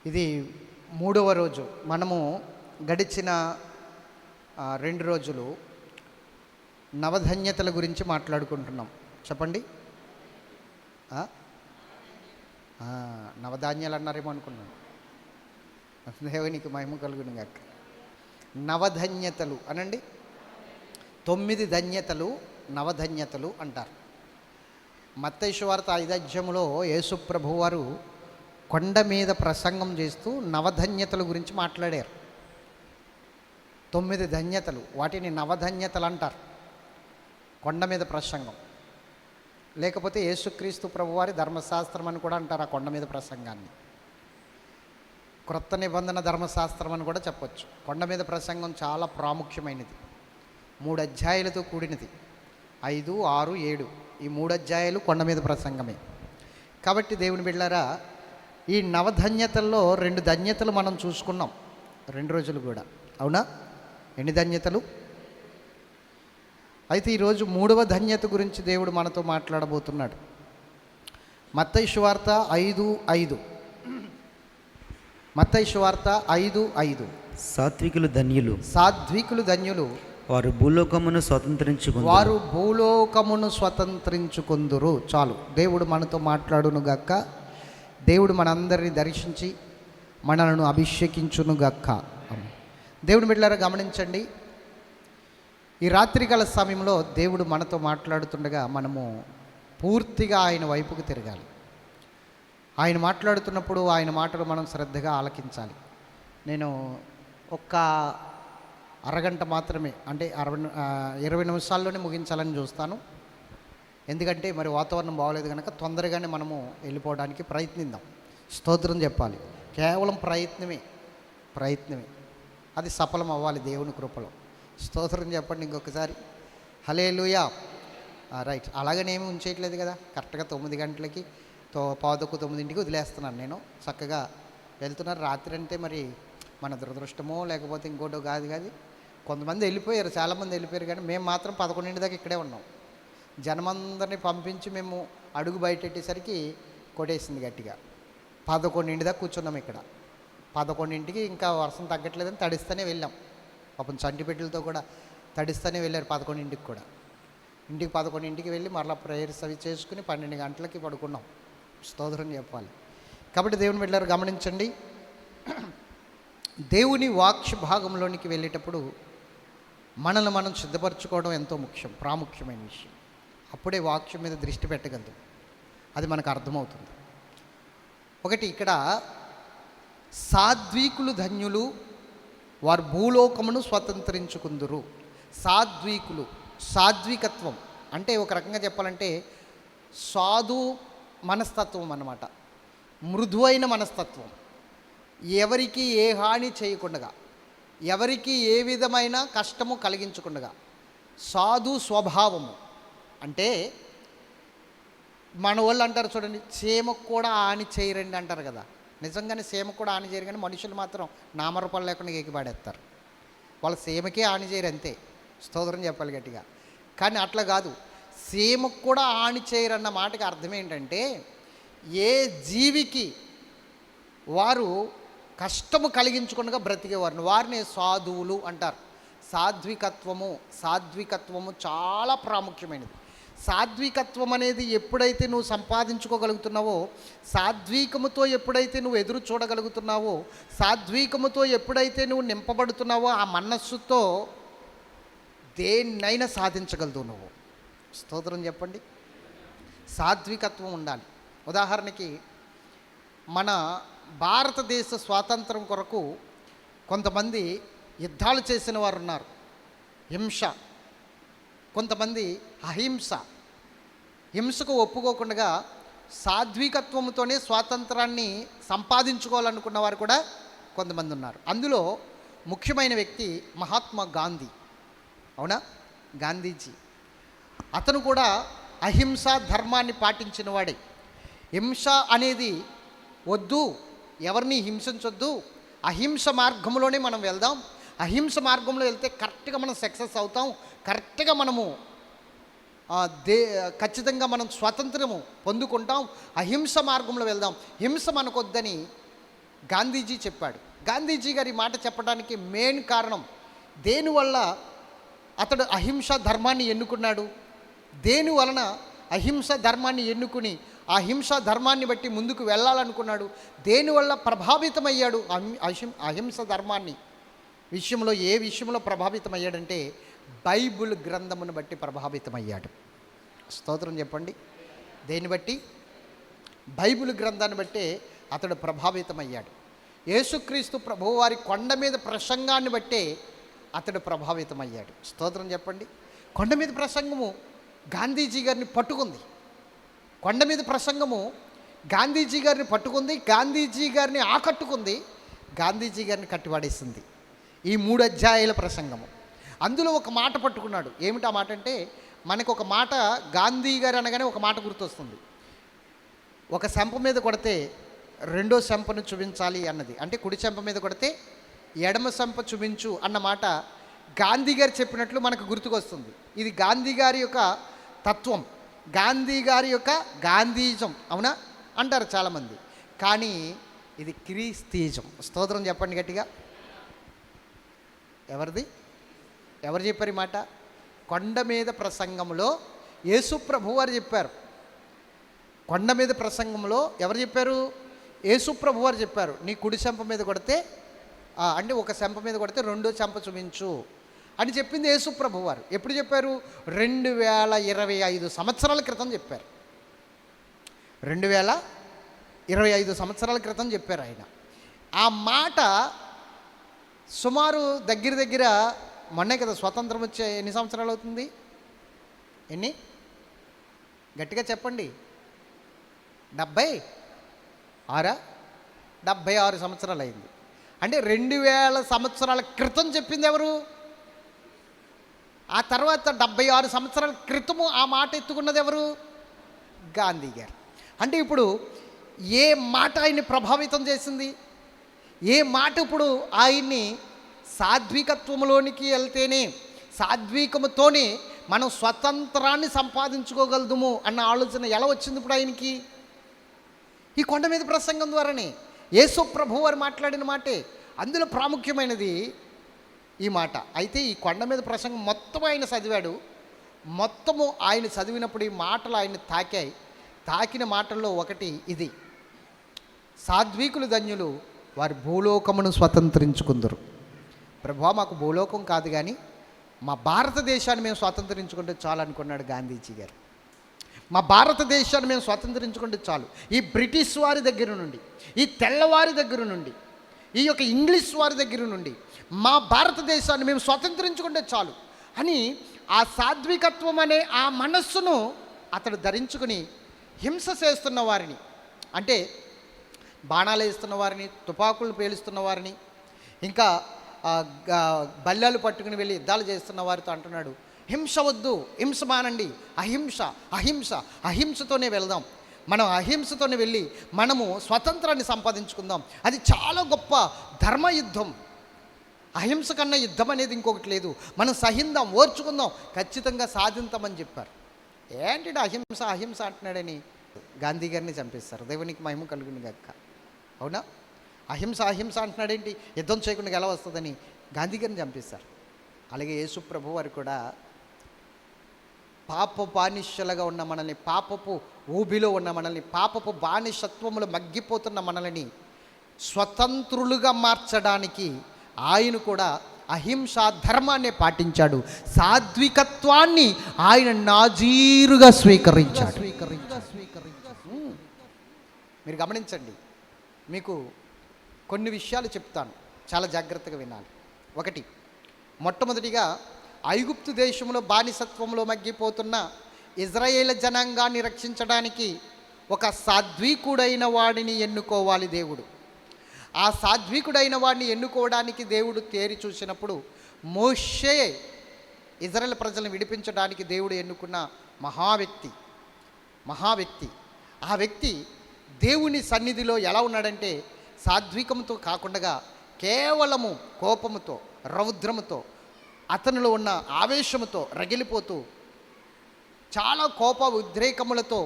ఇది మూడవ రోజు. మనము గడిచిన 2 రోజులు నవధన్యతల గురించి మాట్లాడుకుంటున్నాం. చెప్పండి. నవధాన్యాలు అన్నారేమో అనుకున్నాను. దేవునికి మహిమ కలుగును గాక. నవధన్యతలు అనండి. 9 ధన్యతలు నవధన్యతలు అంటారు. మత్తయి సువార్త 5వ అధ్యాయంలో యేసు ప్రభువు వారు కొండ మీద ప్రసంగం చేస్తూ నవధన్యతల గురించి మాట్లాడారు. 9 ధన్యతలు, వాటిని నవధన్యతలు అంటారు. కొండ మీద ప్రసంగం, లేకపోతే యేసుక్రీస్తు ప్రభువారి ధర్మశాస్త్రం అని కూడా అంటారు. ఆ కొండ మీద ప్రసంగాన్ని క్రొత్త నిబంధన ధర్మశాస్త్రం అని కూడా చెప్పొచ్చు. కొండ మీద ప్రసంగం చాలా ప్రాముఖ్యమైనది. 3 అధ్యాయాలతో కూడినది. 5, 6, 7 ఈ 3 అధ్యాయాలు కొండ మీద ప్రసంగమే. కాబట్టి దేవుని బిడ్డలారా, ఈ నవధన్యతల్లో 2 ధన్యతలు మనం చూసుకున్నాం 2 రోజులు కూడా. అవునా? ఎన్ని ధన్యతలు? అయితే ఈరోజు 3వ ధన్యత గురించి దేవుడు మనతో మాట్లాడబోతున్నాడు. మత్తయి సువార్త 5:5. మత్తయి సువార్త 5:5. సాత్వికులు ధన్యులు, సాత్వికులు ధన్యులు, వారు భూలోకమును స్వతంత్రించుకొందురు. చాలు, దేవుడు మనతో మాట్లాడును గక్క. దేవుడు మనందరినీ దర్శించి మనలను అభిషేకించును గక్క. దేవుని బిడ్డలారా గమనించండి, ఈ రాత్రికాల సమయంలో దేవుడు మనతో మాట్లాడుతుండగా మనము పూర్తిగా ఆయన వైపుకు తిరగాలి. ఆయన మాట్లాడుతున్నప్పుడు ఆయన మాటలు మనం శ్రద్ధగా ఆలకించాలి. నేను ఒక్క అరగంట మాత్రమే, అంటే 20 నిమిషాల్లోనే ముగించాలని చూస్తాను. ఎందుకంటే మరి వాతావరణం బాగోలేదు కనుక తొందరగానే మనము వెళ్ళిపోవడానికి ప్రయత్నిద్దాం. స్తోత్రం చెప్పాలి. కేవలం ప్రయత్నమే, అది సఫలం అవ్వాలి దేవుని కృపలో. స్తోత్రం చెప్పండి ఇంకొకసారి. హల్లెలూయా. రైట్. అలాగనేమి ఉంచేయట్లేదు కదా. కరెక్ట్గా 9 గంటలకి 8:15 వదిలేస్తున్నాను. నేను చక్కగా వెళ్తున్నారు. రాత్రి అంటే మరి మన దురదృష్టమో లేకపోతే ఇంకోటో కాదు. కొంతమంది వెళ్ళిపోయారు, చాలామంది వెళ్ళిపోయారు. కానీ మేము మాత్రం 11 దాకా ఇక్కడే ఉన్నాం. జనమందరినీ పంపించి మేము అడుగు బయటెట్టేసరికి కొట్టేసింది గట్టిగా. 11 దాకా కూర్చున్నాం ఇక్కడ. 11కి ఇంకా వర్షం తగ్గట్లేదని తడిస్తూనే వెళ్ళాం. పాపం చంటిపెట్టెలతో కూడా తడిస్తూనే వెళ్ళారు. 11కి కూడా. 11కి వెళ్ళి మరలా ప్రేయర్స్ అవి చేసుకుని 12 గంటలకి పడుకున్నాం. స్తోత్రం చెప్పాలి. కాబట్టి దేవుని బిడ్డలారా గమనించండి, దేవుని వాక్య భాగంలోనికి వెళ్ళేటప్పుడు మనల్ని మనం సిద్ధపరచుకోవడం ఎంతో ప్రాముఖ్యమైన విషయం. అప్పుడే వాక్యం మీద దృష్టి పెట్టగలదు. అది మనకు అర్థమవుతుంది. ఒకటి, ఇక్కడ సాత్వికులు ధన్యులు, వారు భూలోకమును స్వతంత్రించుకుందురు. సాత్వికులు, సాత్వికత్వం అంటే ఒక రకంగా చెప్పాలంటే సాధు మనస్తత్వం అన్నమాట. మృదువైన మనస్తత్వం, ఎవరికి ఏ హాని చేయకుండా, ఎవరికి ఏ విధమైన కష్టము కలిగించకుండా సాధు స్వభావము. అంటే మన వాళ్ళు అంటారు చూడండి, చీమకు కూడా హాని చేయరండి అంటారు కదా. నిజంగానే చీమకు కూడా హాని చేయరు, కానీ మనుషులు మాత్రం నామరూపాలు లేకుండా ఎగిపాడేస్తారు. వాళ్ళ చీమకే హాని చేయరు అంతే. స్తోత్రం చెప్పాలి గట్టిగా. కానీ అట్లా కాదు, చీమకు కూడా హాని చేయరన్న మాటకి అర్థం ఏంటంటే, ఏ జీవికి వారు కష్టము కలిగించకుండా బ్రతికేవారిని వారిని సాధువులు అంటారు. సాత్వికత్వము చాలా ప్రాముఖ్యమైనది. సాత్వికత్వం అనేది ఎప్పుడైతే నువ్వు సంపాదించుకోగలుగుతున్నావో, సాత్వికముతో ఎప్పుడైతే నువ్వు ఎదురు చూడగలుగుతున్నావో, సాత్వికముతో ఎప్పుడైతే నువ్వు నింపబడుతున్నావో, ఆ మనస్సుతో దేన్నైనా సాధించగలదు నువ్వు. స్తోత్రం చెప్పండి. సాత్వికత్వం ఉండాలి. ఉదాహరణకి మన భారతదేశ స్వాతంత్రం కొరకు కొంతమంది యుద్ధాలు చేసిన వారు ఉన్నారు. హింస. కొంతమంది హింసకు ఒప్పుకోకుండా సాత్వికత్వంతోనే స్వాతంత్రాన్ని సంపాదించుకోవాలనుకున్న వారు కూడా కొంతమంది ఉన్నారు. అందులో ముఖ్యమైన వ్యక్తి మహాత్మా గాంధీ. అవునా? గాంధీజీ. అతను కూడా అహింసా ధర్మాన్ని పాటించిన వాడే. హింస అనేది వద్దు, ఎవరిని హింసించొద్దు, అహింస మార్గంలోనే మనం వెళ్దాం, అహింస మార్గంలో వెళ్తే కరెక్ట్గా మనం సక్సెస్ అవుతాం, కరెక్ట్గా మనము ఖచ్చితంగా మనం స్వాతంత్రము పొందుకుంటాం, అహింస మార్గంలో వెళ్దాం, హింస మనకొద్దని గాంధీజీ చెప్పాడు. గాంధీజీ గారి మాట చెప్పడానికి మెయిన్ కారణం, దేనివల్ల అతడు అహింస ధర్మాన్ని ఎన్నుకున్నాడు, దేని వలన అహింస ధర్మాన్ని ఎన్నుకుని ఆ హింస ధర్మాన్ని బట్టి ముందుకు వెళ్ళాలనుకున్నాడు, దేనివల్ల ప్రభావితమయ్యాడు అహింస ధర్మాన్ని విషయంలో, ఏ విషయంలో ప్రభావితమయ్యాడంటే బైబిల్ గ్రంథమును బట్టి ప్రభావితమయ్యాడు. స్తోత్రం చెప్పండి. దేన్ని బట్టి? బైబిల్ గ్రంథాన్ని బట్టే అతడు ప్రభావితమయ్యాడు. యేసుక్రీస్తు ప్రభువారి కొండ మీద ప్రసంగాన్ని బట్టే అతడు ప్రభావితమయ్యాడు. స్తోత్రం చెప్పండి. కొండ మీద ప్రసంగము గాంధీజీ గారిని పట్టుకుంది. కొండ మీద ప్రసంగము గాంధీజీ గారిని పట్టుకుంది, గాంధీజీ గారిని ఆకట్టుకుంది, గాంధీజీ గారిని కట్టివాడేసింది. ఈ 3 అధ్యాయాల ప్రసంగము. అందులో ఒక మాట పట్టుకున్నాడు. ఏమిటి ఆ మాట అంటే, మనకు ఒక మాట గాంధీ గారు అనగానే ఒక మాట గుర్తొస్తుంది. ఒక చెంప మీద కొడితే రెండో చెంపను చూపించాలి అన్నది. అంటే కుడి చెంప మీద కొడితే ఎడమ చెంప చూపించు అన్న మాట గాంధీ గారు చెప్పినట్లు మనకు గుర్తుకొస్తుంది. ఇది గాంధీ గారి యొక్క తత్వం, గాంధీ గారి యొక్క గాంధీజం, అవునా అంటారు చాలామంది. కానీ ఇది క్రీస్తీజం. స్తోత్రం చెప్పండి గట్టిగా. ఎవరిది? ఎవరు చెప్పారు ఈ మాట? కొండ మీద ప్రసంగంలో యేసు ప్రభు వారు చెప్పారు. కొండ మీద ప్రసంగంలో ఎవరు చెప్పారు? యేసు ప్రభు వారు చెప్పారు. నీ కుడి చెంప మీద కొడితే, అంటే ఒక చెంప మీద కొడితే రెండో చెంప చూపించు అని చెప్పింది యేసు ప్రభు వారు. ఎప్పుడు చెప్పారు? 2025 సంవత్సరాల క్రితం చెప్పారు. 2025 సంవత్సరాల క్రితం చెప్పారు ఆయన. ఆ మాట సుమారు దగ్గర మొన్నే కదా స్వతంత్రం వచ్చే ఎన్ని సంవత్సరాలు అవుతుంది? ఎన్ని? గట్టిగా చెప్పండి. 76 సంవత్సరాలు అయింది. అంటే 2000 సంవత్సరాల క్రితం చెప్పింది ఎవరు? ఆ తర్వాత 76 సంవత్సరాల క్రితము ఆ మాట ఎత్తుకున్నది ఎవరు? గాంధీ గారు. అంటే ఇప్పుడు ఏ మాట ఆయన్ని ప్రభావితం చేసింది? ఏ మాట ఇప్పుడు ఆయన్ని సాత్వికత్వంలోనికి వెళ్తేనే, సాత్వికముతోనే మనం స్వతంత్రాన్ని సంపాదించుకోగలదుము అన్న ఆలోచన ఎలా వచ్చింది ఇప్పుడు ఆయనకి? ఈ కొండ మీద ప్రసంగం ద్వారానే. యేసు ప్రభు వారు మాట్లాడిన మాటే. అందులో ప్రాముఖ్యమైనది ఈ మాట. అయితే ఈ కొండ మీద ప్రసంగం మొత్తం ఆయన చదివాడు. మొత్తము ఆయన చదివినప్పుడు ఈ మాటలు ఆయన తాకాయి. తాకిన మాటల్లో ఒకటి ఇది: సాత్వికులు ధన్యులు, వారి భూలోకమును స్వతంత్రించుకుందరు. ప్రభువా, మాకు భూలోకం కాదు కానీ మా భారతదేశాన్ని మేము స్వాతంత్రించుకుంటే చాలు అనుకున్నాడు గాంధీజీ గారు. మా భారతదేశాన్ని మేము స్వాతంత్రించుకుంటే చాలు, ఈ బ్రిటిష్ వారి దగ్గర నుండి, ఈ తెల్లవారి దగ్గర నుండి, ఈ యొక్క ఇంగ్లీష్ వారి దగ్గర నుండి మా భారతదేశాన్ని మేము స్వాతంత్రించుకుంటే చాలు అని ఆ సాత్వికత్వం అనే ఆ మనస్సును అతడు ధరించుకుని హింస చేస్తున్న వారిని, అంటే బాణాలు వేస్తున్న వారిని, తుపాకులు పేలుస్తున్న వారిని, ఇంకా బల్లాలు పట్టుకుని వెళ్ళి యుద్ధాలు చేస్తున్న వారితో అంటున్నాడు, హింస వద్దు, హింస మానండి, అహింస అహింస అహింసతోనే వెళ్దాం, మనం అహింసతోనే వెళ్ళి మనము స్వతంత్రాన్ని సంపాదించుకుందాం. అది చాలా గొప్ప ధర్మయుద్ధం. అహింస కన్నా యుద్ధం అనేది ఇంకొకటి లేదు. మనం సహిందాం, ఓర్చుకుందాం, ఖచ్చితంగా సాధింతామని చెప్పారు. ఏంటి అహింస అహింస అంటున్నాడని గాంధీ గారిని చంపేస్తారు. దేవునికి మహిమ కలుగును గాక. అవునా? అహింస అహింస అంటున్నాడేంటి, యుద్ధం చేయకుండా ఎలా వస్తుందని గాంధీ గారిని చంపేస్తారు. అలాగే యేసు ప్రభు వారు కూడా పాప బానిసలుగా ఉన్న మనల్ని, పాపపు ఊబిలో ఉన్న మనల్ని, పాపపు బానిసత్వములు మగ్గిపోతున్న మనల్ని స్వతంత్రులుగా మార్చడానికి ఆయన కూడా అహింసా ధర్మాన్ని పాటించాడు. సాత్వికత్వాన్ని ఆయన నాజీరుగా స్వీకరించాడు. మీరు గమనించండి, మీకు కొన్ని విషయాలు చెప్తాను, చాలా జాగ్రత్తగా వినాలి. ఒకటి, మొట్టమొదటిగా ఐగుప్తు దేశంలో బానిసత్వంలో మగ్గిపోతున్న ఇజ్రాయేల్ జనాంగాన్ని రక్షించడానికి ఒక సాత్వికుడైన వాడిని ఎన్నుకోవాలి దేవుడు. ఆ సాత్వికుడైన వాడిని ఎన్నుకోవడానికి దేవుడు తేరి చూసినప్పుడు మోషే ఇజ్రాయేల్ ప్రజలను విడిపించడానికి దేవుడు ఎన్నుకున్న మహావ్యక్తి. ఆ వ్యక్తి దేవుని సన్నిధిలో ఎలా ఉన్నాడంటే, సాత్వికంతో కాకుండా కేవలము కోపముతో, రౌద్రముతో, అతనిలో ఉన్న ఆవేశముతో రగిలిపోతూ, చాలా కోప ఉద్రేకములతో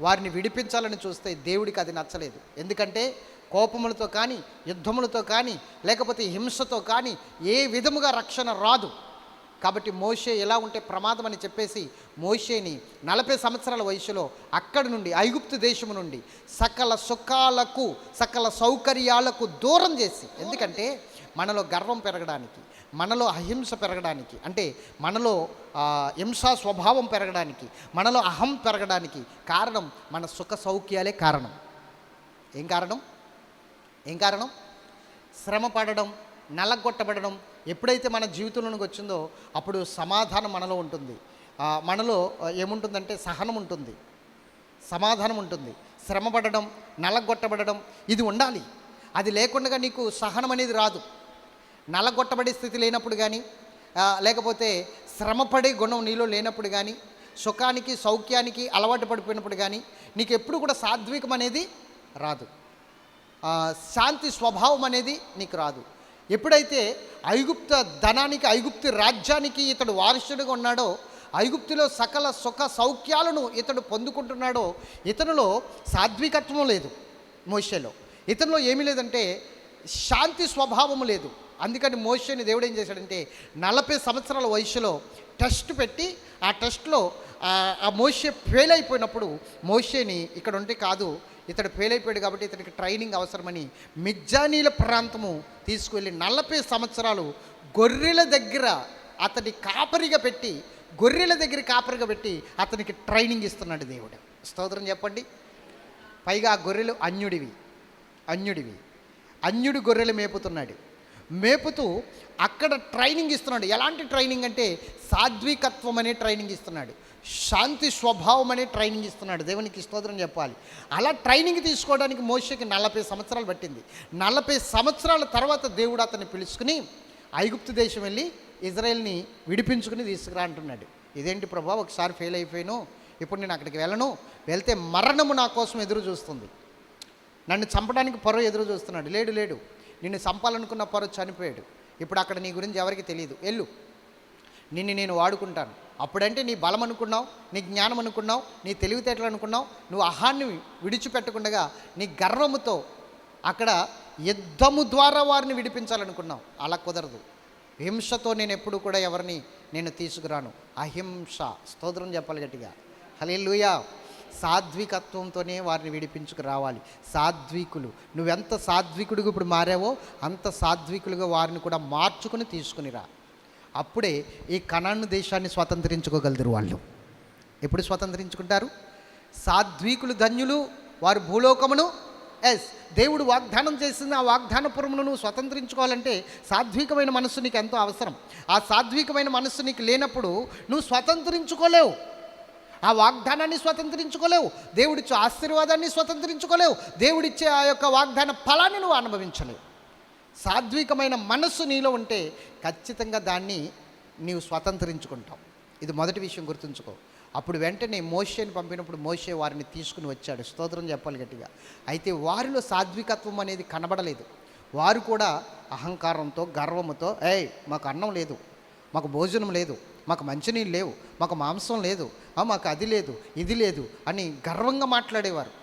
వారిని విడిపించాలని చూస్తే దేవుడికి అది నచ్చలేదు. ఎందుకంటే కోపములతో కానీ, యుద్ధములతో కానీ, లేకపోతే హింసతో కానీ ఏ విధముగా రక్షణ రాదు. కాబట్టి మోషే ఎలా ఉంటే ప్రమాదం అని చెప్పేసి మోషేని 40 సంవత్సరాల వయసులో అక్కడి నుండి ఐగుప్తు దేశము నుండి సకల సుఖాలకు, సకల సౌకర్యాలకు దూరం చేసి, ఎందుకంటే మనలో గర్వం పెరగడానికి, మనలో అహింస పెరగడానికి, అంటే మనలో హింసా స్వభావం పెరగడానికి, మనలో అహం పెరగడానికి కారణం మన సుఖ సౌఖ్యాలే కారణం. ఏం కారణం? శ్రమ పడడం, నల్లగొట్టబడడం ఎప్పుడైతే మన జీవితంలోనికి వచ్చిందో అప్పుడు సమాధానం మనలో ఉంటుంది. మనలో ఏముంటుందంటే సహనం ఉంటుంది, సమాధానం ఉంటుంది. శ్రమ పడడం, నల్లగొట్టబడడం ఇది ఉండాలి. అది లేకుండా నీకు సహనం అనేది రాదు. నల్లగొట్టబడే స్థితి లేనప్పుడు కానీ, లేకపోతే శ్రమపడే గుణం నీలో లేనప్పుడు కానీ, సుఖానికి సౌఖ్యానికి అలవాటు పడిపోయినప్పుడు కానీ నీకు ఎప్పుడు కూడా సాత్వికం అనేది రాదు, శాంతి స్వభావం అనేది నీకు రాదు. ఎప్పుడైతే ఐగుప్త ధనానికి, ఐగుప్తు రాజ్యానికి ఇతడు వారసుడిగా ఉన్నాడో, ఐగుప్తులో సకల సుఖ సౌఖ్యాలను ఇతడు పొందుకుంటున్నాడో, ఇతనిలో సాత్వికత్వం లేదు. మోషేలో ఇతనిలో ఏమీ లేదంటే శాంతి స్వభావము లేదు. అందుకని మోషేని దేవుడు ఏం చేశాడంటే 40 సంవత్సరాల వయసులో టెస్ట్ పెట్టి, ఆ టెస్ట్లో ఆ మోషే ఫెయిల్ అయిపోయినప్పుడు మోషేని ఇక్కడ ఉంటే కాదు, ఇతడు ఫెయిల్ అయిపోయాడు కాబట్టి ఇతనికి ట్రైనింగ్ అవసరమని మిజ్జానీల ప్రాంతము తీసుకువెళ్ళి 40 సంవత్సరాలు గొర్రెల దగ్గర అతని కాపరిగా పెట్టి, పెట్టి అతనికి ట్రైనింగ్ ఇస్తున్నాడు దేవుడు. స్తోత్రం చెప్పండి. పైగా ఆ గొర్రెలు అన్యుడి గొర్రెలు మేపుతూ అక్కడ ట్రైనింగ్ ఇస్తున్నాడు. ఎలాంటి ట్రైనింగ్ అంటే సాత్వికత్వం అనే ట్రైనింగ్ ఇస్తున్నాడు, శాంతి స్వభావం అనే ట్రైనింగ్ ఇస్తున్నాడు. దేవునికి స్తోత్రం చెప్పాలి. అలా ట్రైనింగ్ తీసుకోవడానికి మోషేకి 40 సంవత్సరాలు పట్టింది. 40 సంవత్సరాల తర్వాత దేవుడు అతన్ని పిలుచుకుని ఐగుప్తు దేశం వెళ్ళి ఇజ్రాయెల్ని విడిపించుకుని తీసుకురా అంటున్నాడు. ఇదేంటి ప్రభా, ఒకసారి ఫెయిల్ అయిపోయాను, ఇప్పుడు నేను అక్కడికి వెళ్తే మరణము నా కోసం ఎదురు చూస్తుంది, నన్ను చంపడానికి పరో ఎదురు చూస్తున్నాడు. లేడు, నిన్ను చంపాలనుకున్న పరో చనిపోయాడు, ఇప్పుడు అక్కడ నీ గురించి ఎవరికి తెలియదు, వెళ్ళు, నిన్ను నేను వాడుకుంటాను. అప్పుడంటే నీ బలం అనుకున్నావు, నీ జ్ఞానం అనుకున్నావు, నీ తెలివితేటలు అనుకున్నావు, నువ్వు అహాన్ని విడిచిపెట్టకుండా నీ గర్వముతో అక్కడ యుద్ధము ద్వారా వారిని విడిపించాలనుకున్నావు. అలా కుదరదు. హింసతో నేను ఎప్పుడు కూడా ఎవరిని నేను తీసుకురాను. అహింస. స్తోత్రం చెప్పాలి గట్టిగా, హల్లెలూయా. సాత్వికత్వంతోనే వారిని విడిపించుకు రావాలి. సాత్వికులు, నువ్వెంత సాత్వికుడిగా ఇప్పుడు మారావో అంత సాత్వికులుగా వారిని కూడా మార్చుకుని తీసుకునిరా. అప్పుడే ఈ కనాను దేశాన్ని స్వతంత్రించుకోగలుగుతారు వాళ్ళు. ఎప్పుడు స్వతంత్రించుకుంటారు? సాత్వికులు ధన్యులు, వారు భూలోకమును దేవుడు వాగ్దానం చేసిన ఆ వాగ్దానపురమును నువ్వు స్వతంత్రించుకోవాలంటే సాత్వికమైన మనస్సు నీకు ఎంతో అవసరం. ఆ సాత్వికమైన మనస్సు నీకు లేనప్పుడు నువ్వు స్వతంత్రించుకోలేవు, ఆ వాగ్దానాన్ని స్వతంత్రించుకోలేవు, దేవుడిచ్చే ఆశీర్వాదాన్ని స్వతంత్రించుకోలేవు, దేవుడిచ్చే ఆ యొక్క వాగ్దాన ఫలాన్ని నువ్వు అనుభవించలేవు. సాత్వికమైన మనస్సు నీలో ఉంటే ఖచ్చితంగా దాన్ని నీవు స్వతంత్రించుకుంటావు. ఇది మొదటి విషయం గుర్తుంచుకో. అప్పుడు వెంటనే మోషేని పంపినప్పుడు మోషే వారిని తీసుకుని వచ్చాడు. స్తోత్రం చెప్పాలి గట్టిగా. అయితే వారిలో సాత్వికత్వం అనేది కనబడలేదు. వారు కూడా అహంకారంతో, గర్వముతో, మాకు అన్నం లేదు, మాకు భోజనం లేదు, మాకు మంచినీళ్ళు లేవు, మాకు మాంసం లేదు, మాకు అది లేదు, ఇది లేదు అని గర్వంగా మాట్లాడేవారు.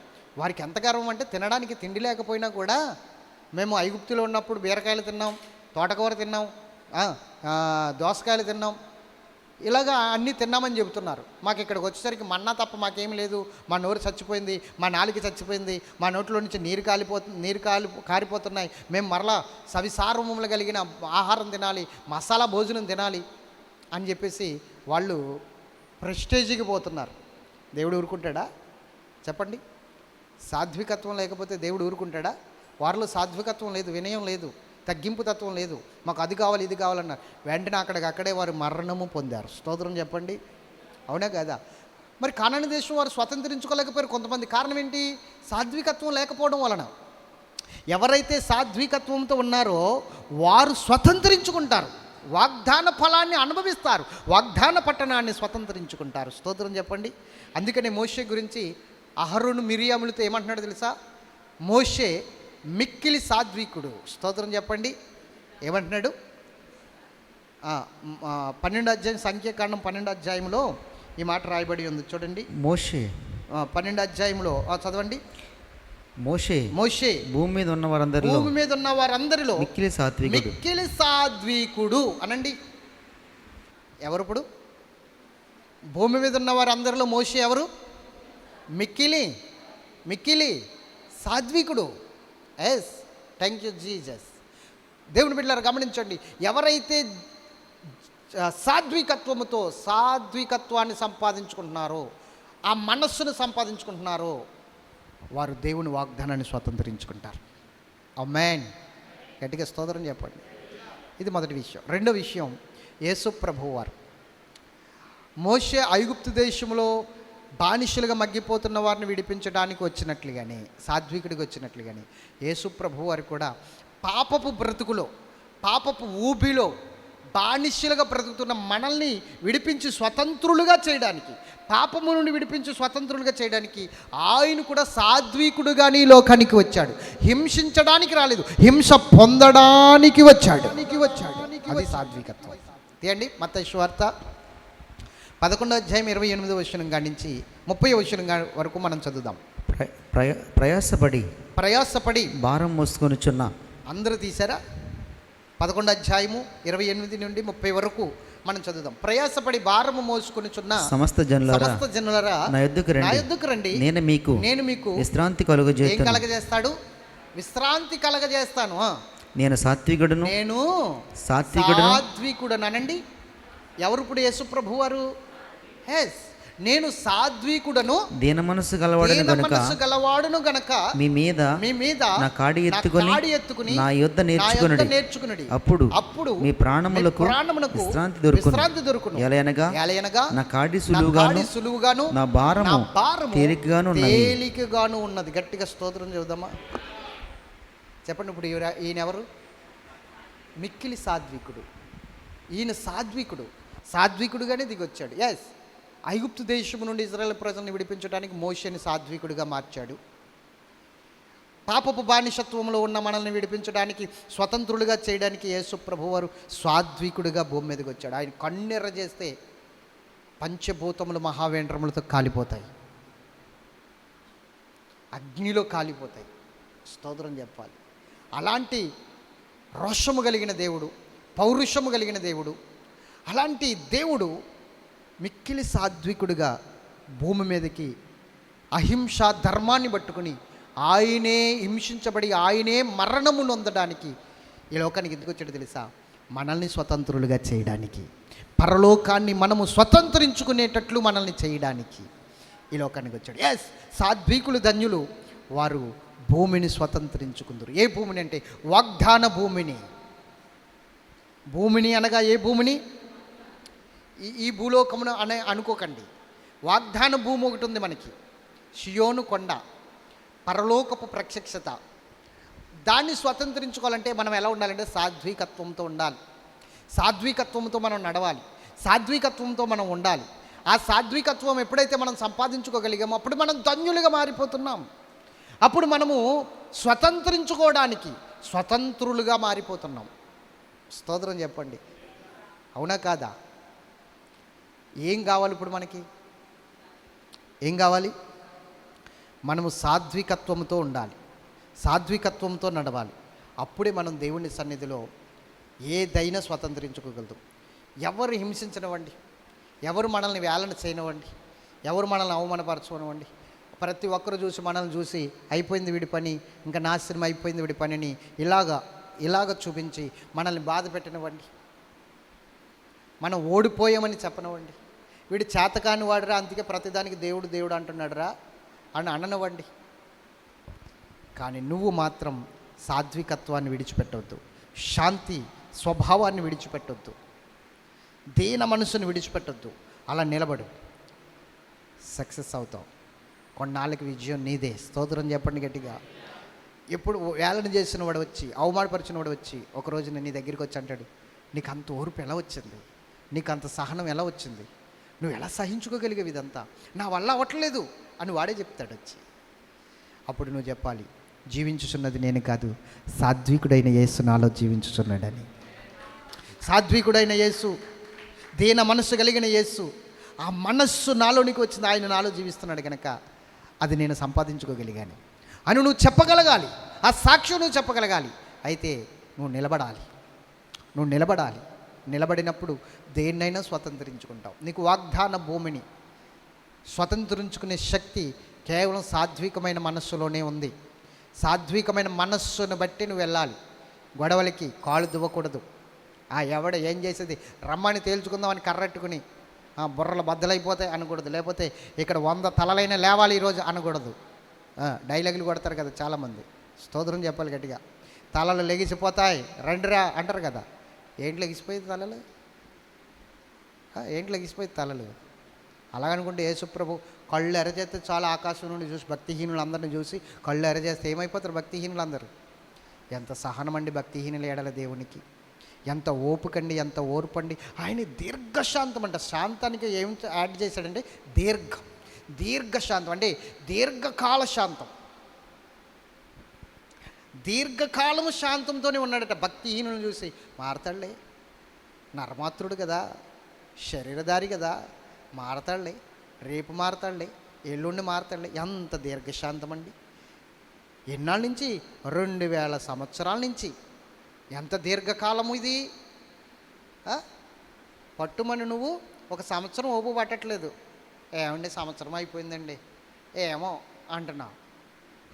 వారికి ఎంత గర్వం అంటే తినడానికి తిండి లేకపోయినా కూడా మేము ఐగుప్తులో ఉన్నప్పుడు బీరకాయలు తిన్నాం, తోటకూర తిన్నాం, దోసకాయలు తిన్నాం, ఇలాగా అన్నీ తిన్నామని చెబుతున్నారు. మాకు ఇక్కడికి వచ్చేసరికి మన్నా తప్ప మాకేం లేదు, మా నోరు చచ్చిపోయింది, మా నాలుక చచ్చిపోయింది, మా నోట్లో నుంచి నీరు కారిపోతున్నాయి, మేము మరలా సవిసారములు కలిగిన ఆహారం తినాలి, మసాలా భోజనం తినాలి అని చెప్పేసి వాళ్ళు ప్రెస్టేజ్కి పోతున్నారు. దేవుడు ఊరుకుంటాడా చెప్పండి? సాత్వికత్వం లేకపోతే దేవుడు ఊరుకుంటాడా? వారిలో సాత్వికత్వం లేదు, వినయం లేదు, తగ్గింపు తత్వం లేదు, మాకు అది కావాలి ఇది కావాలన్నారు. వెంటనే అక్కడే వారు మరణము పొందారు. స్తోత్రం చెప్పండి, అవునా కదా? మరి కానాను దేశం వారు స్వతంత్రించుకోలేకపోయారు కొంతమంది. కారణం ఏంటి? సాత్వికత్వం లేకపోవడం వలన. ఎవరైతే సాత్వికత్వంతో ఉన్నారో వారు స్వతంత్రించుకుంటారు, వాగ్దాన ఫలాన్ని అనుభవిస్తారు, వాగ్దాన పట్టణాన్ని స్వతంత్రించుకుంటారు. స్తోత్రం చెప్పండి. అందుకనే మోషే గురించి అహరోను మిరియాములతో ఏమంటున్నాడు తెలుసా? మోషే మిక్కిలి సాత్వికుడు. స్తోత్రం చెప్పండి. ఏమంటున్నాడు? 12వ అధ్యాయం, సంఖ్యాకాండం 12వ అధ్యాయంలో ఈ మాట రాయబడి ఉంది చూడండి. మోషే 12వ అధ్యాయంలో చదవండి. మోషే మోషే భూమి మీద ఉన్న వారందరిలో భూమి మీద ఉన్న వారందరిలో మిక్కిలి సాత్వికుడు. మిక్కిలి సాత్వికుడు అనండి. ఎవరు ఇప్పుడు భూమి మీద ఉన్న వారందరిలో మోషే ఎవరు? మిక్కిలి సాత్వికుడు. Yes, thank you Jesus. దేవుని బిడ్డలారా గమనించండి, ఎవరైతే సాత్వికత్వాన్ని సంపాదించుకుంటున్నారో, ఆ మనస్సును సంపాదించుకుంటున్నారో, వారు దేవుని వాగ్దానాన్ని స్వతంత్రించుకుంటారు. ఆమేన్. గట్టిగా స్తోత్రం చెప్పండి. ఇది మొదటి విషయం. రెండో విషయం, యేసు ప్రభువు వారు మోషే ఐగుప్తు దేశంలో బానిసలుగా మగ్గిపోతున్న వారిని విడిపించడానికి వచ్చినట్లుగానే, సాత్వికుడికి వచ్చినట్లుగానే యేసు ప్రభువు వారు కూడా పాపపు బ్రతుకులో, పాపపు ఊబిలో బానిసలుగా బ్రతుకుతున్న మనల్ని విడిపించి స్వతంత్రులుగా చేయడానికి, పాపము నుండి విడిపించి స్వతంత్రులుగా చేయడానికి ఆయన కూడా సాత్వికుడుగానే ఈ లోకానికి వచ్చాడు. హింసించడానికి రాలేదు, హింస పొందడానికి వచ్చాడు. అది సాత్వికత్వం. తీయండి మత్తయి సువార్త 11వ అధ్యాయం 28వ వచనం కాడి నుంచి 30వ వచనం వరకు మనం చదువుదాం. ప్రయాసపడి భారం మోసుకొనుచున్న అందరూ తీసారా? 11వ అధ్యాయము 28 నుండి 30 వరకు మనం చదువుదాం. ప్రయాసపడి భారము మోసుకొనుచున్న సమస్త జనులారా నా యొద్దకు రండి, నేను మీకు విశ్రాంతి కలుగజేస్తాను. ఏం కలగజేస్తాడు? విశ్రాంతి కలగజేస్తాను. నేను సాత్వికుడును అనండి. ఎవరు ఇప్పుడు యేసు ప్రభు వారు? ఎస్, నేను సాత్వికుడను, దీన మనసు గలవాడును గనుక మీ మీద నా కాడి ఎత్తుకుని నా యొద్ద నేర్చుకునుడి. అప్పుడు మీ ప్రాణములకు విశ్రాంతి దొరుకును. ఎలయనగా నా కాడి సులువుగాను నా భారము తేలికగాను ఉన్నది. గట్టిగా స్తోత్రం చెబుదామా? చెప్పండి. ఇప్పుడు ఈయన ఎవరు? మిక్కిలి సాత్వికుడు. ఈయన సాత్వికుడుగానే దిగొచ్చాడు. ఎస్, ఐగుప్తు దేశం నుండి ఇశ్రాయేలు ప్రజల్ని విడిపించడానికి మోషేని సాత్వికుడిగా మార్చాడు. పాపపు బానిసత్వంలో ఉన్న మనల్ని విడిపించడానికి, స్వతంత్రులుగా చేయడానికి యేసు ప్రభువారు సాత్వికుడిగా భూమి మీదకి వచ్చాడు. ఆయన కన్నెర్ర చేస్తే పంచభూతములు మహావేంద్రములతో కాలిపోతాయి, అగ్నిలో కాలిపోతాయి. స్తోత్రం చెప్పాలి. అలాంటి రోషము కలిగిన దేవుడు, పౌరుషము కలిగిన దేవుడు, అలాంటి దేవుడు మిక్కిలి సాత్వికుడిగా భూమి మీదకి అహింస ధర్మాన్ని పట్టుకుని ఆయనే హింసించబడి ఆయనే మరణము నొందడానికి ఈ లోకానికి ఎందుకు వచ్చాడు తెలుసా? మనల్ని స్వతంత్రులుగా చేయడానికి, పరలోకాన్ని మనము స్వతంత్రించుకునేటట్లు మనల్ని చేయడానికి ఈ లోకానికి వచ్చాడు. ఎస్, సాత్వికులు ధన్యులు, వారు భూమిని స్వతంత్రించుకుందరు. ఏ భూమిని అంటే వాగ్దాన భూమిని అనగా ఏ భూమిని? ఈ భూలోకమును అనుకోకండి. వాగ్దాన భూమి ఒకటి ఉంది మనకి, షియోను కొండ, పరలోకపు ప్రత్యక్షత. దాన్ని స్వతంత్రించుకోవాలంటే మనం ఎలా ఉండాలంటే సాత్వికత్వంతో ఉండాలి, సాత్వికత్వంతో మనం నడవాలి, సాత్వికత్వంతో మనం ఉండాలి. ఆ సాత్వికత్వం ఎప్పుడైతే మనం సంపాదించుకోగలిగామో అప్పుడు మనం ధన్యులుగా మారిపోతున్నాం. అప్పుడు మనము స్వతంత్రించుకోవడానికి స్వతంత్రులుగా మారిపోతున్నాం. స్తోత్రం చెప్పండి. అవునా కాదా? ఏం కావాలి ఇప్పుడు మనకి? ఏం కావాలి? మనము సాత్వికత్వంతో ఉండాలి, సాత్వికత్వంతో నడవాలి. అప్పుడే మనం దేవుని సన్నిధిలో ఏదైనా స్వతంత్రించుకోగలుగుతాం. ఎవరు హింసించనివ్వండి, ఎవరు మనల్ని వేలన చేయనివ్వండి, ఎవరు మనల్ని అవమానపరచనివ్వండి, ప్రతి ఒక్కరు చూసి మనల్ని చూసి అయిపోయింది వీడి పని, ఇంకా నాశనం అయిపోయింది వీడి పనిని ఇలాగ చూపించి మనల్ని బాధ పెట్టనివ్వండి, మనం ఓడిపోయామని చెప్పనివ్వండి, వీడు చేతకాని వాడురా అందుకే ప్రతిదానికి దేవుడు అంటున్నాడురా అని అననివ్వండి. కానీ నువ్వు మాత్రం సాత్వికత్వాన్ని విడిచిపెట్టవద్దు, శాంతి స్వభావాన్ని విడిచిపెట్టొద్దు, దీన మనసుని విడిచిపెట్టొద్దు. అలా నిలబడు, సక్సెస్ అవుతావు. కొన్నాళ్ళకి విజయం నీదే. స్తోత్రం చెప్పండి గట్టిగా. ఎప్పుడు వేలన చేసిన వాడు వచ్చి, అవమానపరిచిన వాడు వచ్చి ఒకరోజు నీ దగ్గరికి వచ్చి అంటాడు, నీకు అంత ఓర్పు ఎలా వచ్చింది, నీకు అంత సహనం ఎలా వచ్చింది, నువ్వు ఎలా సహించుకోగలిగేవి ఇదంతా, నా వల్ల అవ్వట్లేదు అని వాడే చెప్తాడు వచ్చి. అప్పుడు నువ్వు చెప్పాలి, జీవించుచున్నది నేను కాదు, సాత్వికుడైన యేసు నాలో జీవించుచున్నాడని. సాత్వికుడైన యేసు, దీన మనస్సు కలిగిన యేసు, ఆ మనస్సు నాలోనికి వచ్చింది, ఆయన నాలో జీవిస్తున్నాడు కనుక అది నేను సంపాదించుకోగలిగాను. అని నువ్వు చెప్పగలగాలి. ఆ సాక్ష్యం నువ్వు చెప్పగలగాలి. అయితే నువ్వు నిలబడాలి. నిలబడినప్పుడు దేన్నైనా స్వతంత్రించుకుంటావు. నీకు వాగ్దాన భూమిని స్వతంత్రించుకునే శక్తి కేవలం సాత్వికమైన మనస్సులోనే ఉంది. సాత్వికమైన మనస్సును బట్టి నువ్వు వెళ్ళాలి. గొడవలకి కాళ్ళు దువ్వకూడదు. ఎవడ ఏం చేసేది, రమ్మని తేల్చుకుందామని కర్రెట్టుకుని బుర్రలు బద్దలైపోతాయి అనకూడదు. లేకపోతే ఇక్కడ 100 తలలైనా లేవాలి ఈరోజు అనకూడదు. డైలాగులు కొడతారు కదా చాలామంది. స్తోత్రం చెప్పాలి గట్టిగా. తలలు లెగిసిపోతాయి రండిరా అంటారు కదా. ఏంటి లెగిసిపోయింది తలలు? ఏంటి లెగిసిపోయింది తలలు? అలాగనుకుంటే యేసుప్రభు కళ్ళు ఎరచేస్తే చాలా ఆకాశం నుండి చూసి భక్తిహీనులు అందరిని చూసి కళ్ళు ఎరచేస్తే ఏమైపోతారు భక్తిహీనులు అందరూ? ఎంత సహనమండి భక్తిహీనులు ఏడల దేవునికి, ఎంత ఓపికండి, ఎంత ఓర్పండి. ఆయన దీర్ఘశాంతం అంట. శాంతానికి ఏం యాడ్ చేశాడంటే దీర్ఘశాంతం అంటే దీర్ఘకాల శాంతం. దీర్ఘకాలము శాంతంతోనే ఉన్నాడట. భక్తిహీనులను చూసి మారతాడులే, నరమాత్రుడు కదా, శరీరధారి కదా, మారతాడులే, రేపు మారతాడులే, ఎల్లుండి మారతాడులే. ఎంత దీర్ఘశాంతం అండి! ఎన్నాళ్ళ నుంచి? 2000 సంవత్సరాల నుంచి. ఎంత దీర్ఘకాలము ఇది! పట్టుమని నువ్వు 1 సంవత్సరం ఓపు పట్టట్లేదు. ఏమండి సంవత్సరం అయిపోయిందండి ఏమో అంటున్నావు.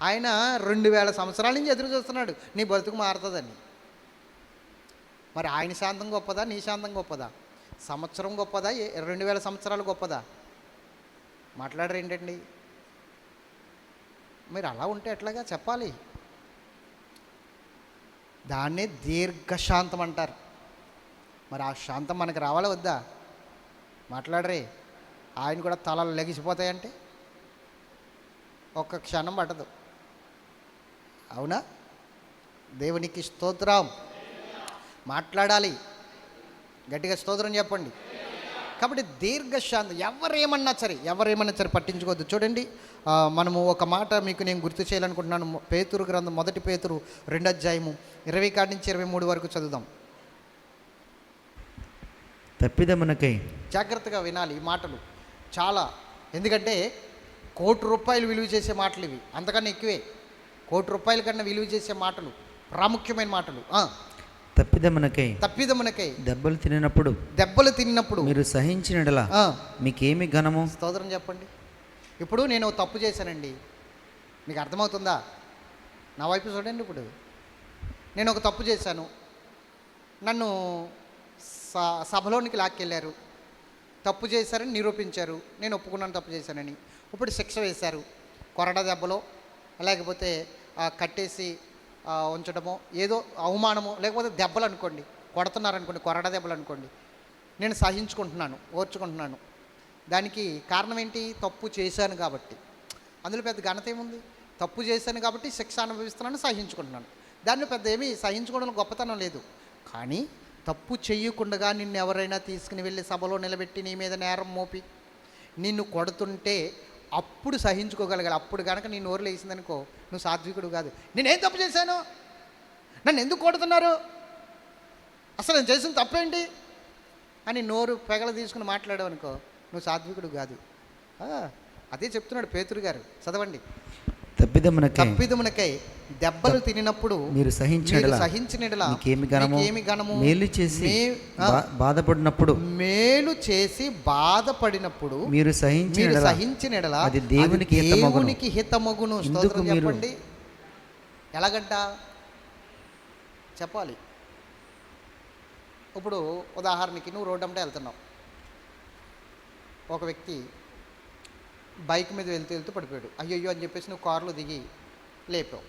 ఆయన 2000 సంవత్సరాల నుంచి ఎదురు చూస్తున్నాడు నీ బతుకు మారుతుందని. మరి ఆయన శాంతం గొప్పదా, నీ శాంతం గొప్పదా? సంవత్సరం గొప్పదా, 2000 సంవత్సరాలు గొప్పదా? మాట్లాడరు ఏంటండి మీరు? అలా ఉంటే ఎట్లాగా చెప్పాలి? దాన్నే దీర్ఘశాంతం అంటారు. మరి ఆ శాంతం మనకు రావాలా వద్దా? మాట్లాడరే. ఆయన కూడా తలలు లెగిసిపోతాయంటే ఒక్క క్షణం పట్టదు. అవునా? దేవునికి స్తోత్రం. మాట్లాడాలి, గట్టిగా స్తోత్రం చెప్పండి. కాబట్టి దీర్ఘశాంతం. ఎవరేమన్నా సరే పట్టించుకోవద్దు. చూడండి, మనము ఒక మాట మీకు నేను గుర్తు చేయాలనుకుంటున్నాను. పేతురు గ్రంథం 1 పేతురు 2 అధ్యాయము 20 నుంచి 23 వరకు చదువుదాం. తప్పిదమునకై జాగ్రత్తగా వినాలి ఈ మాటలు చాలా. ఎందుకంటే ₹1,00,00,000 విలువ చేసే మాటలు ఇవి, అంతకన్నా ఎక్కువే. ₹1,00,00,000 కన్నా విలువ చేసే మాటలు, ప్రాముఖ్యమైన మాటలు. తప్పిదమునకై దెబ్బలు తిన్నప్పుడు మీరు సహించినడలా మీకేమి ఘనము? స్తోత్రం చెప్పండి. ఇప్పుడు నేను తప్పు చేశానండి, మీకు అర్థమవుతుందా? నా వైపు చూడండి. ఇప్పుడు నేను ఒక తప్పు చేశాను, నన్ను సభలోనికి లాక్కెళ్ళారు, తప్పు చేశారని నిరూపించారు, నేను ఒప్పుకున్నాను తప్పు చేశానని. ఇప్పుడు శిక్ష వేశారు, కొరడా దెబ్బలో, లేకపోతే కట్టేసి ఉంచడమో, ఏదో అవమానమో, లేకపోతే దెబ్బలు అనుకోండి, కొడుతున్నారనుకోండి, కొరడా దెబ్బలు అనుకోండి. నేను సహించుకుంటున్నాను, ఓర్చుకుంటున్నాను. దానికి కారణం ఏంటి? తప్పు చేశాను కాబట్టి. అందులో పెద్ద ఘనత ఏముంది? తప్పు చేశాను కాబట్టి శిక్ష అనుభవిస్తున్నాను, సహించుకుంటున్నాను. దాన్ని పెద్ద ఏమీ సహించుకోవడంలో గొప్పతనం లేదు. కానీ తప్పు చేయకుండా నిన్ను ఎవరైనా తీసుకుని వెళ్ళి సభలో నిలబెట్టి నీ మీద నేరం మోపి నిన్ను కొడుతుంటే అప్పుడు సహించుకోగలగాలి. అప్పుడు కనుక నీ నోరు లేచిందనుకో, నువ్వు సాత్వికుడు కాదు. నేనేం తప్పు చేశాను, నన్ను ఎందుకు కొడుతున్నారు, అసలు నేను చేసిన తప్పేంటి అని నోరు పెగల తీసుకుని మాట్లాడావనుకో, నువ్వు సాత్వికుడు కాదు. అదే చెప్తున్నాడు పేతురు గారు. చదవండి. తప్పిదమునకై దెబ్బలు తినినప్పుడు మీరు సహించినడలా మీకేమి ఘనము? మేలు చేసి బాధపడినప్పుడు మీరు సహించినడలా అది దేవునికి హితమగును. స్తోత్రం చెప్పండి. ఎలాగంట చెప్పాలి? ఇప్పుడు ఉదాహరణకి నువ్వు రోడ్డు అంటే వెళ్తున్నావు, ఒక వ్యక్తి బైక్ మీద వెళ్తూ పడిపోయాడు. అయ్యయ్యో అని చెప్పేసి నువ్వు కారులో దిగి లేపావు.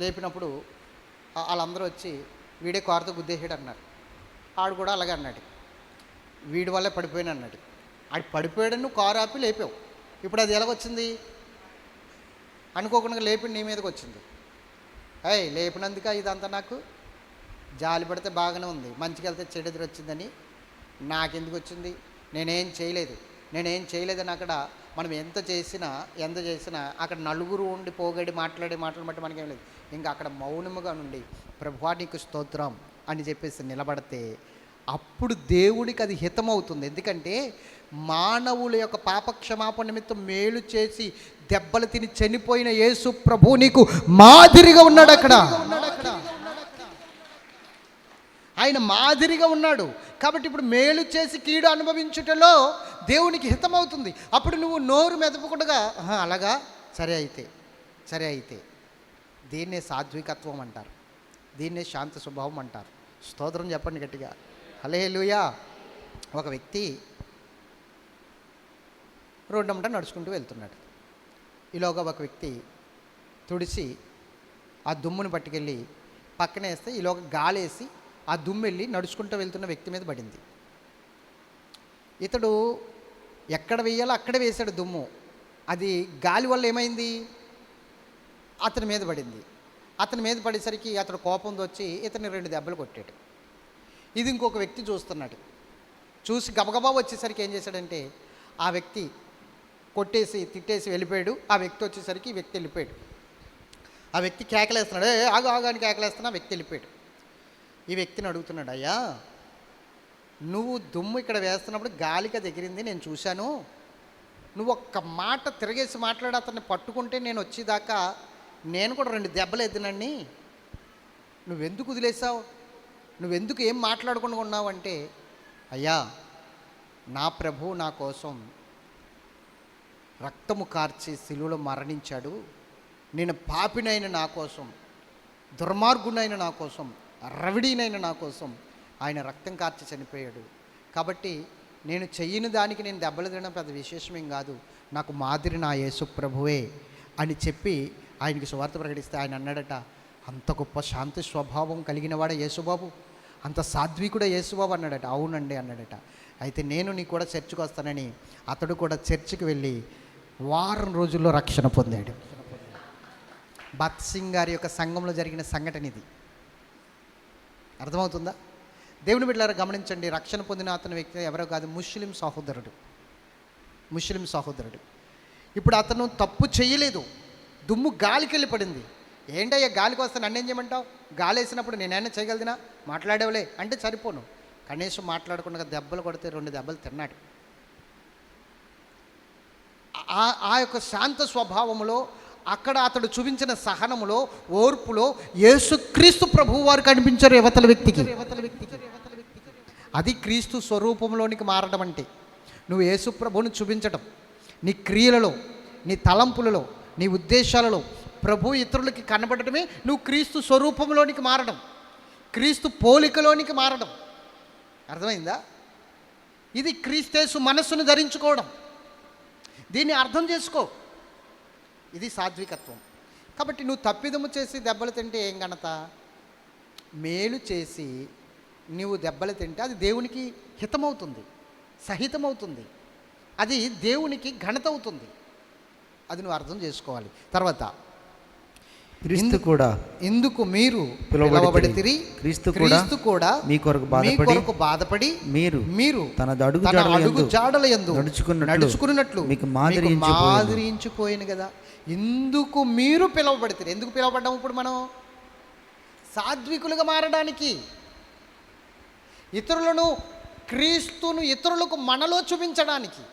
లేపినప్పుడు వాళ్ళందరూ వచ్చి వీడే కారుతో గుద్దేసాడు అన్నారు. ఆడు కూడా అలాగే అన్నాడు, వీడి వల్లే పడిపోయాను అన్నాడు. ఆడు పడిపోయాడని నువ్వు కారు ఆపి లేపావు. ఇప్పుడు అది ఎలాగొచ్చింది? అనుకోకుండా లేపి నీ మీదకి వచ్చింది. లేపినందుక ఇదంతా నాకు జాలి పడితే బాగానే ఉంది, మంచిగా వెళ్తే చెడు ఎదురు వచ్చిందని నాకెందుకు వచ్చింది? నేనేం చేయలేదని అక్కడ మనం ఎంత చేసినా అక్కడ నలుగురు ఉండి పోగడి మాట్లాడే మాటలు బట్టి మనకేం లేదు. ఇంకా అక్కడ మౌనముగా నుండి ప్రభువా నీకు స్తోత్రం అని చెప్పేసి నిలబడితే అప్పుడు దేవుడికి అది హితమవుతుంది. ఎందుకంటే మానవుల యొక్క పాపక్షమాపణ నిమిత్తం మేలు చేసి దెబ్బలు తిని చనిపోయిన యేసు ప్రభు నీకు మాదిరిగా ఉన్నాడు. అక్కడ ఆయన మాదిరిగా ఉన్నాడు. కాబట్టి ఇప్పుడు మేలు చేసి కీడు అనుభవించుటలో దేవునికి హితమవుతుంది. అప్పుడు నువ్వు నోరు మెదపకుండా అలాగా సరే అయితే దీన్నే సాత్వికత్వం అంటారు, దీన్నే శాంత స్వభావం అంటారు. స్తోత్రం చెప్పండి గట్టిగా, హల్లెలూయా. ఒక వ్యక్తి రోడ్డమ్మట నడుచుకుంటూ వెళ్తున్నాడు. ఈలోగా ఒక వ్యక్తి తుడిసి ఆ దుమ్ముని పట్టుకెళ్ళి పక్కన వేస్తే ఈలోగా గాలేసి ఆ దుమ్ము వెళ్ళి నడుచుకుంటూ వెళ్తున్న వ్యక్తి మీద పడింది. ఇతడు ఎక్కడ వేయాలో అక్కడ వేశాడు దుమ్ము. అది గాలి వల్ల ఏమైంది, అతని మీద పడింది. అతని మీద పడేసరికి అతడు కోపంతో వచ్చి ఇతన్ని 2 దెబ్బలు కొట్టాడు. ఇది ఇంకొక వ్యక్తి చూస్తున్నాడు. చూసి గబగబా వచ్చేసరికి ఏం చేశాడంటే ఆ వ్యక్తి కొట్టేసి తిట్టేసి వెళ్ళిపోయాడు. ఆ వ్యక్తి వచ్చేసరికి ఈ వ్యక్తి వెళ్ళిపోయాడు. ఆ వ్యక్తి కేకలేస్తున్నాడు, ఆగు అని కేకలేస్తున్నా. ఆ వ్యక్తి వెళ్ళిపోయాడు. ఈ వ్యక్తిని అడుగుతున్నాడు, అయ్యా నువ్వు దుమ్ము ఇక్కడ వేస్తున్నప్పుడు గాలిక ఎగిరింది నేను చూశాను, నువ్వు ఒక్క మాట తిరగేసి మాట్లాడి అతన్ని పట్టుకుంటే నేను వచ్చేదాకా నేను కూడా 2 దెబ్బలు ఎద్దినండి, నువ్వెందుకు వదిలేసావు, నువ్వెందుకు ఏం మాట్లాడకుండా ఉన్నావు అంటే, అయ్యా నా ప్రభు నా కోసం రక్తము కార్చి శిలువలో మరణించాడు, నేను పాపినైన నా కోసం, దుర్మార్గునైన నా కోసం, రవిడీనైన నా కోసం ఆయన రక్తం కార్చి చనిపోయాడు. కాబట్టి నేను చెయ్యని దానికి నేను దెబ్బలు తినడం పెద్ద విశేషమేం కాదు, నాకు మాదిరి నా యేసు ప్రభువే అని చెప్పి ఆయనకి సువార్త ప్రకటిస్తే ఆయన అన్నాడట, అంత గొప్ప శాంతి స్వభావం కలిగిన వాడే యేసుబాబు, అంత సాత్వికుడే యేసుబాబు అన్నాడట. అవునండి అన్నాడట. అయితే నేను నీ కూడా చర్చికి వస్తానని అతడు కూడా చర్చికి వెళ్ళి వారం రోజుల్లో రక్షణ పొందాడు. భత్ సింగ్ గారి యొక్క సంఘంలో జరిగిన సంఘటన ఇది. అర్థమవుతుందా? దేవుని బిడ్డలారా గమనించండి, రక్షణ పొందిన అతని వ్యక్తి ఎవరో కాదు, ముస్లిం సహోదరుడు. ఇప్పుడు అతను తప్పు చేయలేదు, దుమ్ము గాలికి వెళ్ళి పడింది. ఏంటయ్యా గాలికి వస్తే నన్ను ఏం చేయమంటావు, గాలి వేసినప్పుడు నేనైనా చేయగలిగినా, మాట్లాడేవలే అంటే సరిపోను, కనీసం మాట్లాడకుండా దెబ్బలు కొడితే 2 దెబ్బలు తిన్నాడు. ఆ యొక్క శాంత స్వభావంలో అక్కడ అతడు చూపించిన సహనములో, ఓర్పులో యేసుక్రీస్తు ప్రభువు వారు కనిపించారు యువతల వ్యక్తికి. అది క్రీస్తు స్వరూపంలోనికి మారడం అంటే నువ్వు యేసు ప్రభువుని చూపించడం, నీ క్రియలలో, నీ తలంపులలో, నీ ఉద్దేశాలలో ప్రభు ఇతరులకి కనబడటమే నువ్వు క్రీస్తు స్వరూపంలోనికి మారడం, క్రీస్తు పోలికలోనికి మారడం. అర్థమైందా? ఇది క్రీస్తేసు మనస్సును ధరించుకోవడం. దీన్ని అర్థం చేసుకో, ఇది సాత్వికత్వం. కాబట్టి నువ్వు తప్పిదము చేసి దెబ్బలు తింటే ఏం ఘనత, మేలు చేసి నువ్వు దెబ్బలు తింటే అది దేవునికి హితమవుతుంది, సహితమవుతుంది, అది దేవునికి ఘనత అవుతుంది. అది నువ్వు అర్థం చేసుకోవాలి. తర్వాత క్రీస్తు కూడా ఇందుకు మీరు పిలువబడితిరి, క్రీస్తు కూడా మీ కొరకు బాధపడి మీరు తన అడుగు జాడల యందు నడుచుకున్నట్లు మీకు మాదిరించిపోయిన కదా. ఇందుకు మీరు పిలువబడితిరి. ఎందుకు పిలువబడ్డాము ఇప్పుడు మనం? సాత్వికులుగా మారడానికి, క్రీస్తును ఇతరులకు మనలో చూపించడానికి.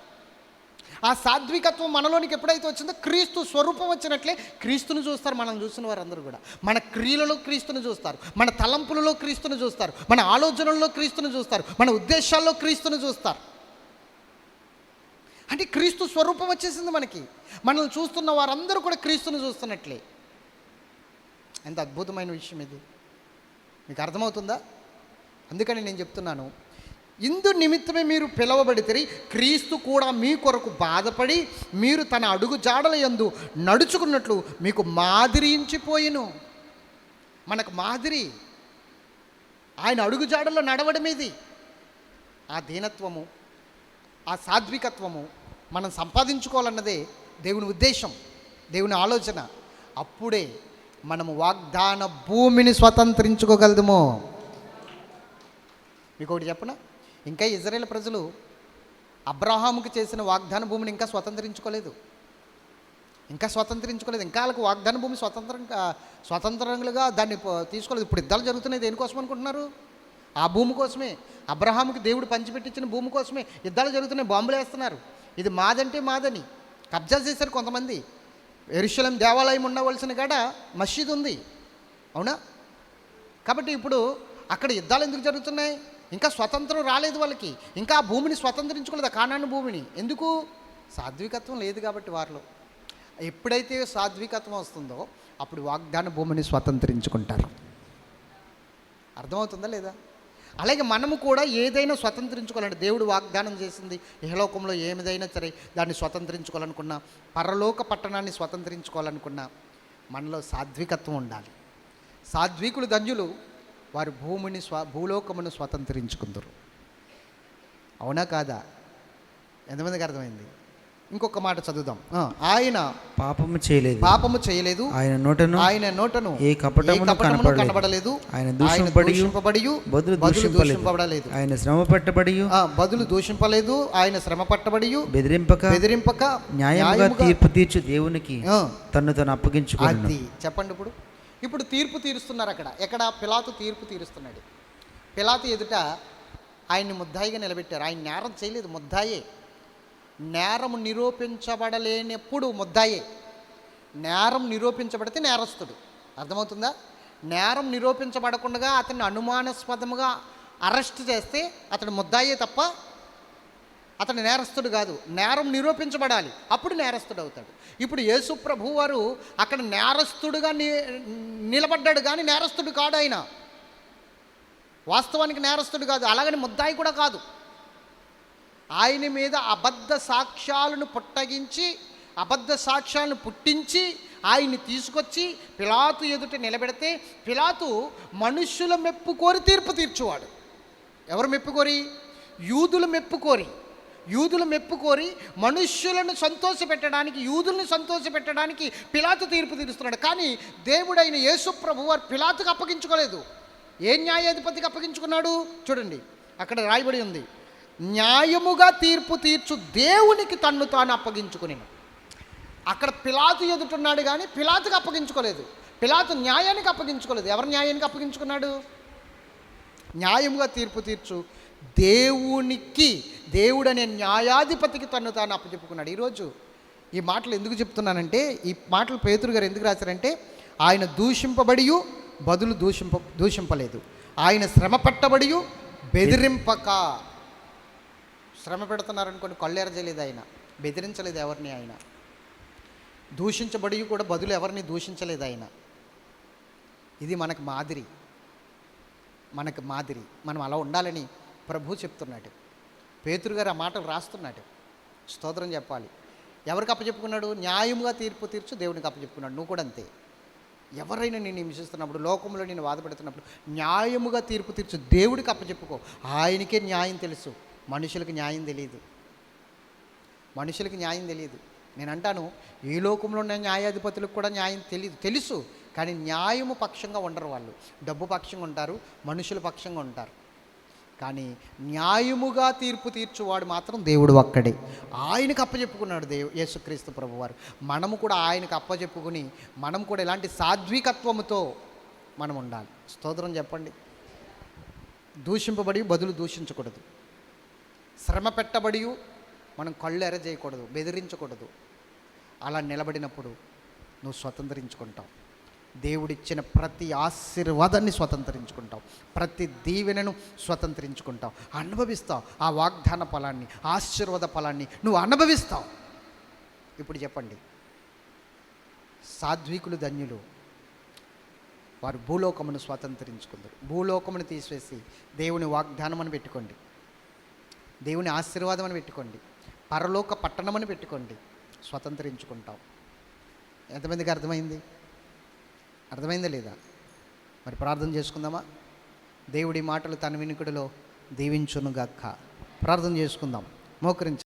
ఆ సాత్వికత్వం మనలోనికి ఎప్పుడైతే వచ్చిందో క్రీస్తు స్వరూపం వచ్చినట్లే క్రీస్తుని చూస్తారు. మనం చూసిన వారందరూ కూడా మన క్రియలలో క్రీస్తుని చూస్తారు, మన తలంపులలో క్రీస్తుని చూస్తారు, మన ఆలోచనల్లో క్రీస్తుని చూస్తారు, మన ఉద్దేశాల్లో క్రీస్తుని చూస్తారు. అంటే క్రీస్తు స్వరూపం వచ్చేసింది మనకి. మనల్ని చూస్తున్న వారందరూ కూడా క్రీస్తుని చూస్తున్నట్లే. ఎంత అద్భుతమైన విషయం ఇది, మీకు అర్థమవుతుందా? అందుకని నేను చెప్తున్నాను, ఇందు నిమిత్తమే మీరు పిలవబడితే క్రీస్తు కూడా మీ కొరకు బాధపడి మీరు తన అడుగు జాడల యందు నడుచుకున్నట్లు మీకు మాదిరించిపోయిను. మనకు మాదిరి ఆయన అడుగు జాడల్లో నడవడమేది. ఆ దీనత్వము, ఆ సాత్వికత్వము మనం సంపాదించుకోవాలన్నదే దేవుని ఉద్దేశం, దేవుని ఆలోచన. అప్పుడే మనము వాగ్దాన భూమిని స్వతంత్రించుకోగలదుము. మీకు ఒకటి చెప్పనా, ఇంకా ఇజ్రాయేల్ ప్రజలు అబ్రహాముకి చేసిన వాగ్దాన భూమిని ఇంకా స్వతంత్రించుకోలేదు. ఇంకా వాళ్ళకు వాగ్దాన భూమి స్వతంత్రంగా దాన్ని తీసుకోలేదు. ఇప్పుడు యుద్ధాలు జరుగుతున్నాయి దేనికోసం అనుకుంటున్నారు? ఆ భూమి కోసమే, అబ్రహాముకి దేవుడు పంచిపెట్టించిన భూమి కోసమే యుద్ధాలు జరుగుతున్నాయి, బాంబులు వేస్తున్నారు. ఇది మాదంటే మాదని కబ్జా చేశారు కొంతమంది. యెరూషలేం దేవాలయం ఉండవలసిన కాడ మసీద్ ఉంది, అవునా? కాబట్టి ఇప్పుడు అక్కడ యుద్ధాలు ఎందుకు జరుగుతున్నాయి? ఇంకా స్వతంత్రం రాలేదు వాళ్ళకి, ఇంకా ఆ భూమిని స్వతంత్రించుకోలేదు, ఆ కానాను భూమిని. ఎందుకు? సాత్వికత్వం లేదు కాబట్టి వారిలో. ఎప్పుడైతే సాత్వికత్వం వస్తుందో అప్పుడు వాగ్దాన భూమిని స్వతంత్రించుకుంటారు. అర్థమవుతుందా లేదా? అలాగే మనము కూడా ఏదైనా స్వతంత్రించుకోవాలంటే, దేవుడు వాగ్దానం చేసింది ఇహలోకంలో ఏదైనా సరే దాన్ని స్వతంత్రించుకోవాలనుకున్నా, పరలోక పట్టణాన్ని స్వతంత్రించుకోవాలనుకున్నా మనలో సాత్వికత్వం ఉండాలి. సాత్వికులు ధన్యులు, వారు భూలోకమును స్వతంత్రించుకుందరు. అవునా కాదా? ఎంతమందికి అర్థమైంది? ఇంకొక మాట చదువుదాం. ఆయన పాపము చేయలేదు, ఆయన నోటను ఏ కపటమును కనబడలేదు, ఆయన దూషింపబడియు బదులు దూషింపబడలేదు, ఆయన శ్రమ పట్టబడియు బెదిరింపక న్యాయముగా తీర్పు తీర్చు దేవునికి తన్ను తను అప్పగించుకున్నాడు. అది చెప్పండి. ఇప్పుడు తీర్పు తీరుస్తున్నారు. ఎక్కడ పిలాతు తీర్పు తీరుస్తున్నాడు. పిలాతు ఎదుట ఆయన్ని ముద్దాయిగా నిలబెట్టారు. ఆయన నేరం చేయలేదు, ముద్దాయే. నేరము నిరూపించబడలేనప్పుడు ముద్దాయే. నేరం నిరూపించబడితే నేరస్తుడు. అర్థమవుతుందా? నేరం నిరూపించబడకుండా అతన్ని అనుమానాస్పదముగా అరెస్ట్ చేస్తే అతడు ముద్దాయే తప్ప అతడు నేరస్తుడు కాదు. నేరం నిరూపించబడాలి, అప్పుడు నేరస్తుడు అవుతాడు. ఇప్పుడు యేసు ప్రభు వారు అక్కడ నేరస్తుడుగా నిలబడ్డాడు, కానీ నేరస్తుడు కాడు. ఆయన వాస్తవానికి నేరస్తుడు కాదు, అలాగని ముద్దాయి కూడా కాదు. ఆయన మీద అబద్ధ సాక్ష్యాలను పుట్టించి ఆయన్ని తీసుకొచ్చి పిలాతు ఎదుట నిలబెడితే, పిలాతు మనుష్యుల మెప్పు కోరి తీర్పు తీర్చువాడు. ఎవరు మెప్పుకోరి? యూదులు మెప్పుకోరి మనుష్యులను సంతోషపెట్టడానికి, యూదుల్ని సంతోషపెట్టడానికి పిలాతు తీర్పు తీరుస్తున్నాడు. కానీ దేవుడైన యేసు ప్రభు వారు పిలాతుకు అప్పగించుకోలేదు. ఏ న్యాయాధిపతికి అప్పగించుకున్నాడు? చూడండి, అక్కడ రాయబడి ఉంది, న్యాయముగా తీర్పు తీర్చు దేవునికి తన్ను తాను అప్పగించుకుని. అక్కడ పిలాతు ఎదుటున్నాడు, కానీ పిలాతుకు అప్పగించుకోలేదు. పిలాతు న్యాయానికి అప్పగించుకోలేదు. ఎవరు న్యాయానికి అప్పగించుకున్నాడు? న్యాయముగా తీర్పు తీర్చు దేవునికి, దేవుడనే న్యాయాధిపతికి తన్ను తాను అప్పచెప్పుకున్నాడు. ఈరోజు ఈ మాటలు ఎందుకు చెప్తున్నానంటే, ఈ మాటలు పేతురు గారు ఎందుకు రాశారంటే, ఆయన దూషింపబడియు బదులు దూషింపలేదు, ఆయన శ్రమ పట్టబడియు బెదిరింపక. శ్రమ పెడుతున్నారనుకోండి, కళ్ళెరజలేదు, ఆయన బెదిరించలేదు ఎవరిని. ఆయన దూషించబడి కూడా బదులు ఎవరిని దూషించలేదు ఆయన. ఇది మనకు మాదిరి. మనం అలా ఉండాలని ప్రభు చెప్తున్నాడు. పేతురు గారు ఆ మాటలు రాస్తున్నాడు. స్తోత్రం చెప్పాలి. ఎవరికి అప్పచెప్పుకున్నాడు? న్యాయముగా తీర్పు తీర్చు దేవునికి అప్పచెప్పుకున్నాడు. నువ్వు కూడా అంతే. ఎవరైనా నేను హింసిస్తున్నప్పుడు, లోకంలో నేను బాధపెడుతున్నప్పుడు న్యాయముగా తీర్పు తీర్చు దేవుడికి అప్పచెప్పుకో. ఆయనకే న్యాయం తెలుసు, మనుషులకు న్యాయం తెలియదు. నేను అంటాను, ఈ లోకంలో ఉన్న న్యాయాధిపతులకు కూడా న్యాయం తెలుసు, కానీ న్యాయము పక్షంగా ఉండరు. వాళ్ళు డబ్బు పక్షంగా ఉంటారు, మనుషుల పక్షంగా ఉంటారు. కానీ న్యాయముగా తీర్పు తీర్చువాడు మాత్రం దేవుడు ఒక్కడే. ఆయనకు అప్పచెప్పుకున్నాడు యేసుక్రీస్తు ప్రభువారు. మనము కూడా ఆయనకు అప్పచెప్పుకుని, మనం కూడా ఇలాంటి సాత్వికత్వముతో మనం ఉండాలి. స్తోత్రం చెప్పండి. దూషింపబడి బదులు దూషించకూడదు, శ్రమ పెట్టబడి మనం కళ్ళు ఎరజేయకూడదు, బెదిరించకూడదు. అలా నిలబడినప్పుడు నువ్వు స్వతంత్రించుకుంటావు. దేవుడిచ్చిన ప్రతి ఆశీర్వాదాన్ని స్వతంత్రించుకుంటావు, ప్రతి దీవెనను స్వతంత్రించుకుంటావు, అనుభవిస్తావు. ఆ వాగ్దాన ఫలాన్ని, ఆశీర్వాద ఫలాన్ని నువ్వు అనుభవిస్తావు. ఇప్పుడు చెప్పండి, సాత్వికులు ధన్యులు, వారు భూలోకమును స్వతంత్రించుకుందరు. భూలోకమును తీసివేసి దేవుని వాగ్దానం అని పెట్టుకోండి, దేవుని ఆశీర్వాదం అని పెట్టుకోండి, పరలోక పట్టణం అని పెట్టుకోండి, స్వతంత్రించుకుంటావు. ఎంతమందికి అర్థమైందా లేదా? మరి ప్రార్థన చేసుకుందామా? దేవుడి మాటలు తన వినికిడిలో దీవించునుగాక. ప్రార్థన చేసుకుందాం. మోకరించి